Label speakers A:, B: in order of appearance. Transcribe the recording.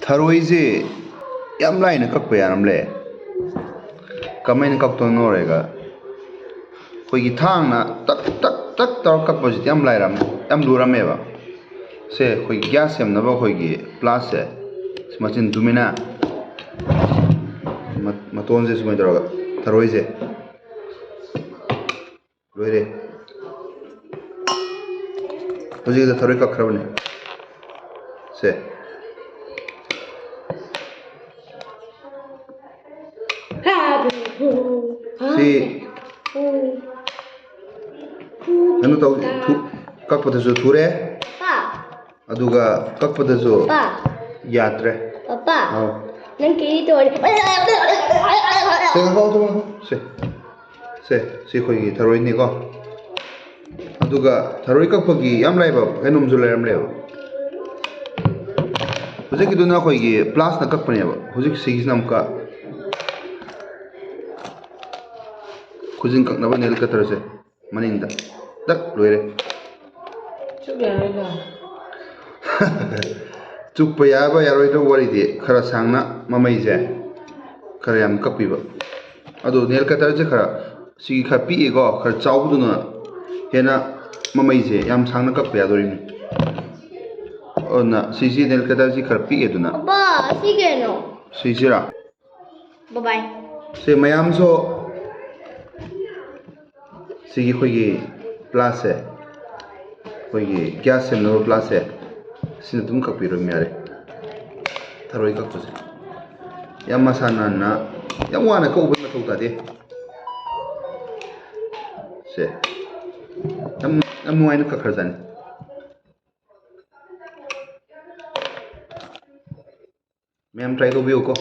A: ꯊꯔꯣꯏꯁꯦ ꯌꯥꯝ ꯂꯥꯏꯅ ꯀꯛꯄ ꯌꯥꯔꯝꯂꯦ ꯀꯃꯥꯏꯅ ꯀꯛꯇꯣꯏꯅꯣ ꯍꯥꯏꯔꯒ ꯑꯩꯈꯣꯏꯒꯤ ꯊꯥꯡꯅ ꯇꯛ ꯇꯛ ꯇꯛ ꯇꯧꯔ ꯀꯛꯄꯁꯤꯗꯤ ꯌꯥꯝ ꯂꯨꯔꯝꯃꯦꯕ ꯁꯦ ꯑꯩꯈꯣꯏꯒꯤ ꯒ꯭ꯌꯥꯁ ꯁꯦꯝꯅꯕ ꯑꯩꯈꯣꯏꯒꯤ ꯄ꯭ꯂꯥꯁꯁꯦ ꯃꯆꯤꯟ ꯇꯨꯃꯤꯟꯅ ꯃꯇꯣꯟꯁꯦ ꯁꯨꯃꯥꯏꯅ ꯇꯧꯔꯒ ꯊꯔꯣꯏꯁꯦ ꯂꯣꯏꯔꯦ ꯍꯧꯖꯤꯛꯇ ꯊꯔꯣꯏ ꯀꯛꯈ꯭ꯔꯕꯅꯦ ꯁꯦ ꯁꯤ ꯀꯩꯅꯣ ꯇꯧ ꯀꯛꯄꯗꯁꯨ ꯊꯨꯔꯦ ꯑꯗꯨꯒ ꯀꯛꯄꯗꯁꯨ ꯌꯥꯗ꯭ꯔꯦ ꯑꯧ
B: ꯅꯪ ꯀꯩ ꯇꯧꯔꯤ
A: ꯁꯤ ꯑꯩꯈꯣꯏꯒꯤ ꯊꯔꯣꯏꯅꯤꯀꯣ ꯑꯗꯨꯒ ꯊꯔꯣꯏ ꯀꯛꯄꯒꯤ ꯌꯥꯝ ꯂꯥꯏꯕ ꯀꯩꯅꯣꯝꯁꯨ ꯂꯩꯔꯝꯂꯦꯕ ꯍꯧꯖꯤꯛꯀꯤꯗꯨꯅ ꯑꯩꯈꯣꯏꯒꯤ ꯄ꯭ꯂꯥꯁꯅ ꯀꯛꯄꯅꯦꯕ ꯍꯧꯖꯤꯛ ꯁꯤꯒꯤꯁꯤꯅ ꯑꯃꯨꯛꯀ ꯈꯨꯖꯤꯟ ꯀꯛꯅꯕ ꯅꯦꯜ ꯀꯇꯔꯁꯦ ꯃꯅꯤꯡꯗ ꯇꯛ ꯂꯣꯏꯔꯦ ꯆꯨꯞꯄ ꯌꯥꯕ ꯌꯥꯔꯣꯏꯗꯕ ꯋꯥꯔꯤꯗꯤ ꯈꯔ ꯁꯥꯡꯅ ꯃꯃꯩꯁꯦ ꯈꯔ ꯌꯥꯝ ꯀꯛꯄꯤꯕ ꯑꯗꯨ ꯅꯦꯜ ꯀꯇꯔꯁꯦ ꯈꯔ ꯁꯤꯒꯤ ꯈꯔ ꯄꯤꯛꯑꯦꯀꯣ ꯈꯔ ꯆꯥꯎꯕꯗꯨꯅ ꯍꯦꯟꯅ ꯃꯃꯩꯁꯦ ꯌꯥꯝ ꯁꯥꯡꯅ ꯀꯛꯄ ꯌꯥꯗꯣꯔꯤꯕꯅꯤ ꯑꯗꯨꯅ ꯁꯤꯁꯤ ꯅꯦꯜ ꯀꯇꯔꯁꯤ ꯈꯔ ꯄꯤꯛꯑꯦ ꯑꯗꯨꯅ
B: ꯁꯤ ꯀꯩꯅꯣ
A: ꯁꯤꯁꯤꯔꯥ
B: ꯕꯥꯏ
A: ꯁꯤ ꯃꯌꯥꯝꯁꯨ ꯁꯤꯒꯤ ꯑꯩꯈꯣꯏꯒꯤ ꯄ꯭ꯂꯥꯁꯁꯦ ꯑꯩꯈꯣꯏꯒꯤ ꯒ꯭ꯌꯥꯁ ꯁꯦꯝꯅꯕ ꯄ꯭ꯂꯥꯁꯁꯦ ꯁꯤꯅ ꯑꯗꯨꯝ ꯀꯛꯄꯤꯔꯝ ꯌꯥꯔꯦ ꯊꯔꯣꯏ ꯀꯛꯄꯁꯦ ꯌꯥꯝ ꯃꯁꯥ ꯅꯥꯟꯅ ꯌꯥꯝ ꯋꯥꯅ ꯀꯛꯎꯕꯩ ꯃꯊꯧ ꯇꯥꯗꯦ ꯁꯦ ꯌꯥꯝ ꯅꯨꯡꯉꯥꯏꯅ ꯀꯛꯈ꯭ꯔꯖꯥꯠꯅꯤ ꯃꯌꯥꯝ ꯇ꯭ꯔꯥꯏ ꯇꯧꯕꯤꯌꯨꯀꯣ